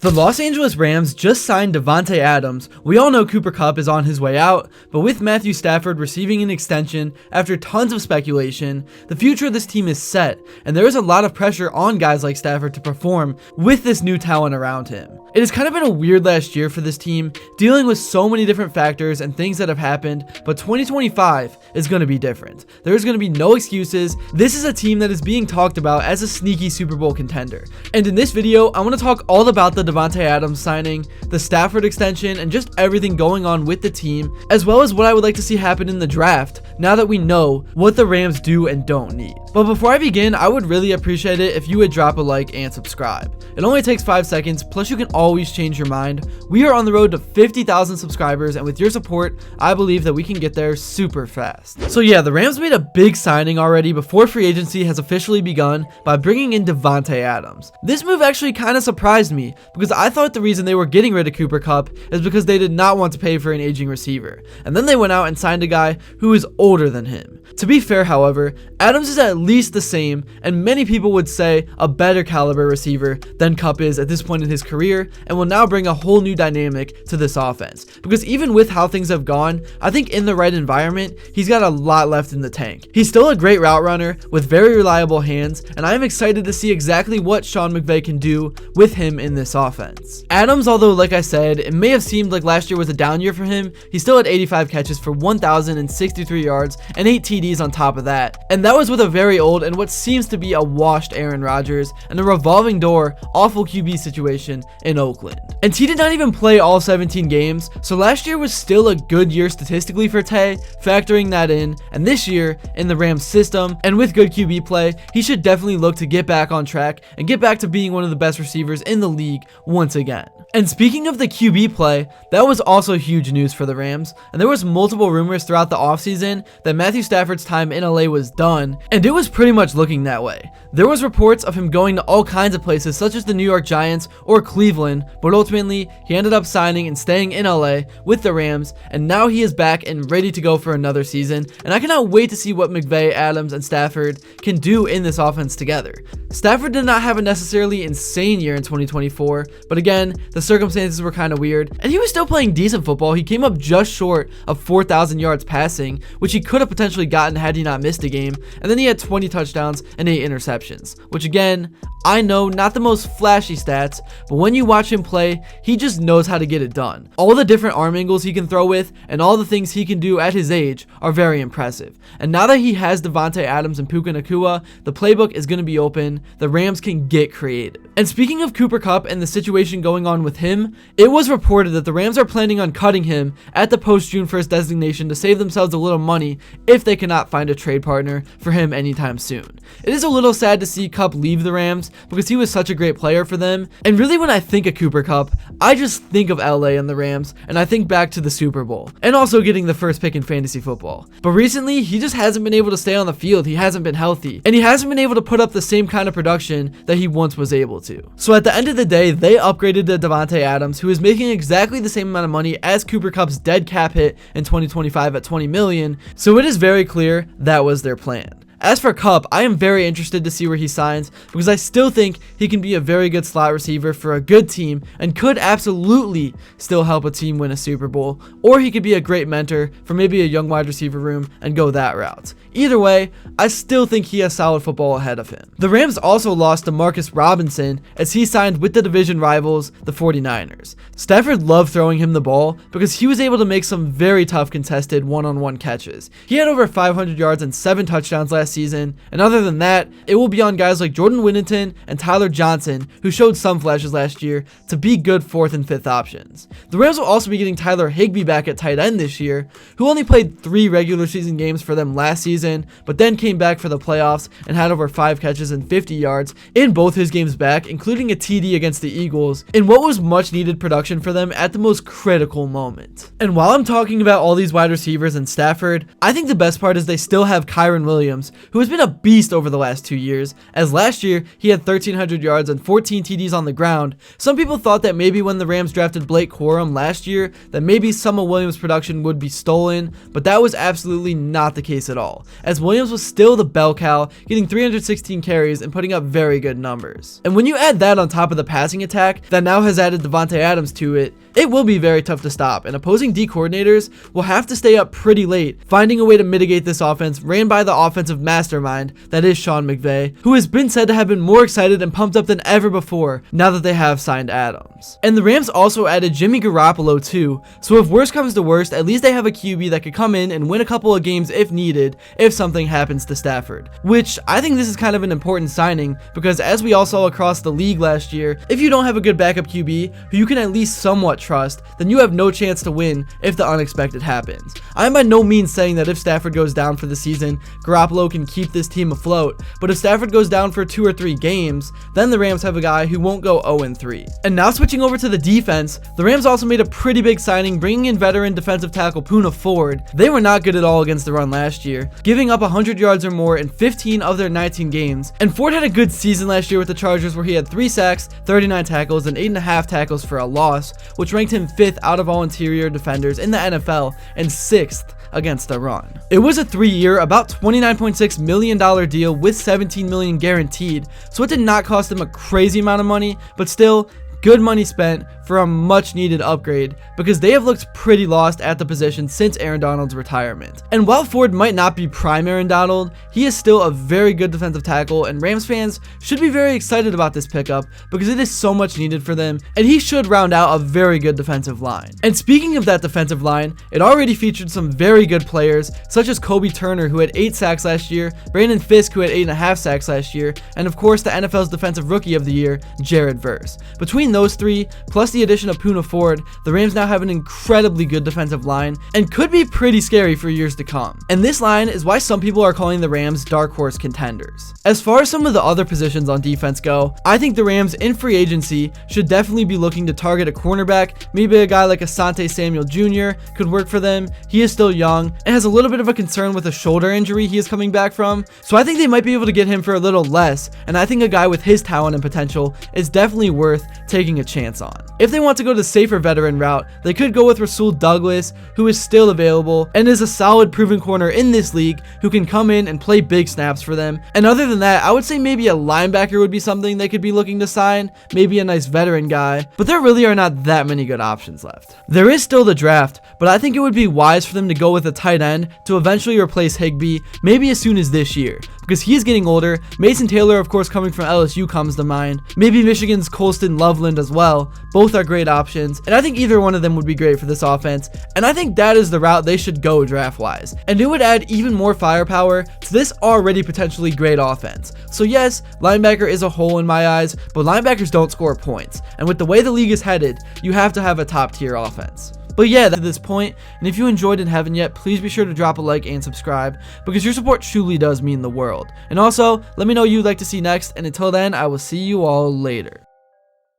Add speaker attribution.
Speaker 1: The Los Angeles Rams just signed Devante Adams. We all know Cooper Kupp is on his way out, but with Matthew Stafford receiving an extension after tons of speculation, the future of this team is set, and there is a lot of pressure on guys like Stafford to perform with this new talent around him. It has kind of been a weird last year for this team, dealing with so many different factors and things that have happened, but 2025 is going to be different. There's going to be no excuses. This is a team that is being talked about as a sneaky Super Bowl contender. And in this video, I want to talk all about the Devante Adams signing, the Stafford extension, and just everything going on with the team, as well as what I would like to see happen in the draft now that we know what the Rams do and don't need. But before I begin, I would really appreciate it if you would drop a like and subscribe. It only takes 5 seconds, plus you can always change your mind. We are on the road to 50,000 subscribers, and with your support, I believe that we can get there super fast. So yeah, the Rams made a big signing already before free agency has officially begun by bringing in Devante Adams. This move actually kind of surprised me because I thought the reason they were getting rid of Cooper Kupp is because they did not want to pay for an aging receiver, and then they went out and signed a guy who is older than him. To be fair, however, Adams is at least the same, and many people would say a better caliber receiver than Kupp is at this point in his career, and will now bring a whole new dynamic to this offense. Because even with how things have gone, I think in the right environment, he's got a lot left in the tank. He's still a great route runner with very reliable hands, and I am excited to see exactly what Sean McVay can do with him in this offense. Adams, although like I said, it may have seemed like last year was a down year for him, he still had 85 catches for 1,063 yards and 8 TDs on top of that. And that was with a very old and what seems to be a washed Aaron Rodgers and a revolving door, awful QB situation in Oakland. And T did not even play all 17 games, so last year was still a good year statistically for Tay, factoring that in, and this year, in the Rams system, and with good QB play, he should definitely look to get back on track and get back to being one of the best receivers in the league once again. And speaking of the QB play, that was also huge news for the Rams, and there was multiple rumors throughout the offseason that Matthew Stafford's time in LA was done, and it was pretty much looking that way. There was reports of him going to all kinds of places such as the New York Giants or Cleveland, but ultimately he ended up signing and staying in LA with the Rams, and now he is back and ready to go for another season, and I cannot wait to see what McVay, Adams, and Stafford can do in this offense together. Stafford did not have a necessarily insane year in 2024, but again, the circumstances were kind of weird, and he was still playing decent football. He came up just short of 4,000 yards passing, which he could have potentially gotten had he not missed a game, and then he had 20 touchdowns and 8 interceptions, which again, I know not the most flashy stats, but when you watch him play, he just knows how to get it done. All the different arm angles he can throw with and all the things he can do at his age are very impressive. And now that he has Devante Adams and Puka Nacua, the playbook is going to be open. The Rams can get creative. And speaking of Cooper Kupp and the situation going on with him, it was reported that the Rams are planning on cutting him at the post-June 1st designation to save themselves a little money if they cannot find a trade partner for him anytime soon. It is a little sad to see Kupp leave the Rams because he was such a great player for them, and really when I think of Cooper Kupp, I just think of LA and the Rams, and I think back to the Super Bowl, and also getting the first pick in fantasy football. But recently, he just hasn't been able to stay on the field, he hasn't been healthy, and he hasn't been able to put up the same kind of production that he once was able to. So at the end of the day, they upgraded to Devante Adams, who is making exactly the same amount of money as Cooper Kupp's dead cap hit in 2025 at $20 million, so it is very clear that was their plan. As for Kupp, I am very interested to see where he signs because I still think he can be a very good slot receiver for a good team and could absolutely still help a team win a Super Bowl, or he could be a great mentor for maybe a young wide receiver room and go that route. Either way, I still think he has solid football ahead of him. The Rams also lost to Marcus Robinson as he signed with the division rivals, the 49ers. Stafford loved throwing him the ball because he was able to make some very tough contested one-on-one catches. He had over 500 yards and 7 touchdowns last season, and other than that, it will be on guys like Jordan Whittington and Tyler Johnson, who showed some flashes last year, to be good 4th and 5th options. The Rams will also be getting Tyler Higbee back at tight end this year, who only played 3 regular season games for them last season, but then came back for the playoffs and had over 5 catches and 50 yards in both his games back, including a TD against the Eagles, in what was much needed production for them at the most critical moment. And while I'm talking about all these wide receivers and Stafford, I think the best part is they still have Kyren Williams, who has been a beast over the last 2 years, as last year he had 1,300 yards and 14 TDs on the ground. Some people thought that maybe when the Rams drafted Blake Corum last year, that maybe some of Williams' production would be stolen, but that was absolutely not the case at all, as Williams was still the bell cow, getting 316 carries and putting up very good numbers. And when you add that on top of the passing attack that now has added Devante Adams to it, it will be very tough to stop, and opposing D coordinators will have to stay up pretty late, finding a way to mitigate this offense ran by the offensive mastermind that is Sean McVay, who has been said to have been more excited and pumped up than ever before now that they have signed Adams. And the Rams also added Jimmy Garoppolo too, so if worst comes to worst, at least they have a QB that could come in and win a couple of games if needed, if something happens to Stafford. Which, I think this is kind of an important signing, because as we all saw across the league last year, if you don't have a good backup QB who you can at least somewhat trust, then you have no chance to win if the unexpected happens. I am by no means saying that if Stafford goes down for the season, Garoppolo can keep this team afloat, but if Stafford goes down for 2 or 3 games, then the Rams have a guy who won't go 0-3. And now switching over to the defense, the Rams also made a pretty big signing, bringing in veteran defensive tackle Poona Ford. They were not good at all against the run last year, giving up 100 yards or more in 15 of their 19 games, and Ford had a good season last year with the Chargers where he had 3 sacks, 39 tackles, and 8.5 tackles for a loss, which ranked him 5th out of all interior defenders in the NFL and 6th against the run. It was a 3-year, about $29.6 million deal with $17 million guaranteed, so it did not cost them a crazy amount of money, but still, good money spent for a much needed upgrade, because they have looked pretty lost at the position since Aaron Donald's retirement. And while Ford might not be prime Aaron Donald, he is still a very good defensive tackle, and Rams fans should be very excited about this pickup because it is so much needed for them, and he should round out a very good defensive line. And speaking of that defensive line, it already featured some very good players such as Kobe Turner, who had 8 sacks last year, Brandon Fisk, who had 8.5 sacks last year, and of course the NFL's defensive rookie of the year, Jared Verse. Between those 3, plus the addition of Poona Ford, the Rams now have an incredibly good defensive line and could be pretty scary for years to come. And this line is why some people are calling the Rams dark horse contenders. As far as some of the other positions on defense go, I think the Rams in free agency should definitely be looking to target a cornerback. Maybe a guy like Asante Samuel Jr. could work for them. He is still young and has a little bit of a concern with a shoulder injury he is coming back from, so I think they might be able to get him for a little less, and I think a guy with his talent and potential is definitely worth taking a chance on. If they want to go the safer veteran route, they could go with Rasul Douglas, who is still available and is a solid proven corner in this league who can come in and play big snaps for them. And other than that, I would say maybe a linebacker would be something they could be looking to sign, maybe a nice veteran guy, but there really are not that many good options left. There is still the draft, but I think it would be wise for them to go with a tight end to eventually replace Higbee, maybe as soon as this year, because he is getting older. Mason Taylor, of course, coming from LSU comes to mind. Maybe Michigan's Colston Loveland as well. Both are great options, and I think either one of them would be great for this offense, and I think that is the route they should go draft-wise, and it would add even more firepower to this already potentially great offense. So yes, linebacker is a hole in my eyes, but linebackers don't score points, and with the way the league is headed, you have to have a top-tier offense. But yeah, that's at this point, and if you enjoyed and haven't yet, please be sure to drop a like and subscribe, because your support truly does mean the world. And also, let me know who you'd like to see next, and until then, I will see you all later.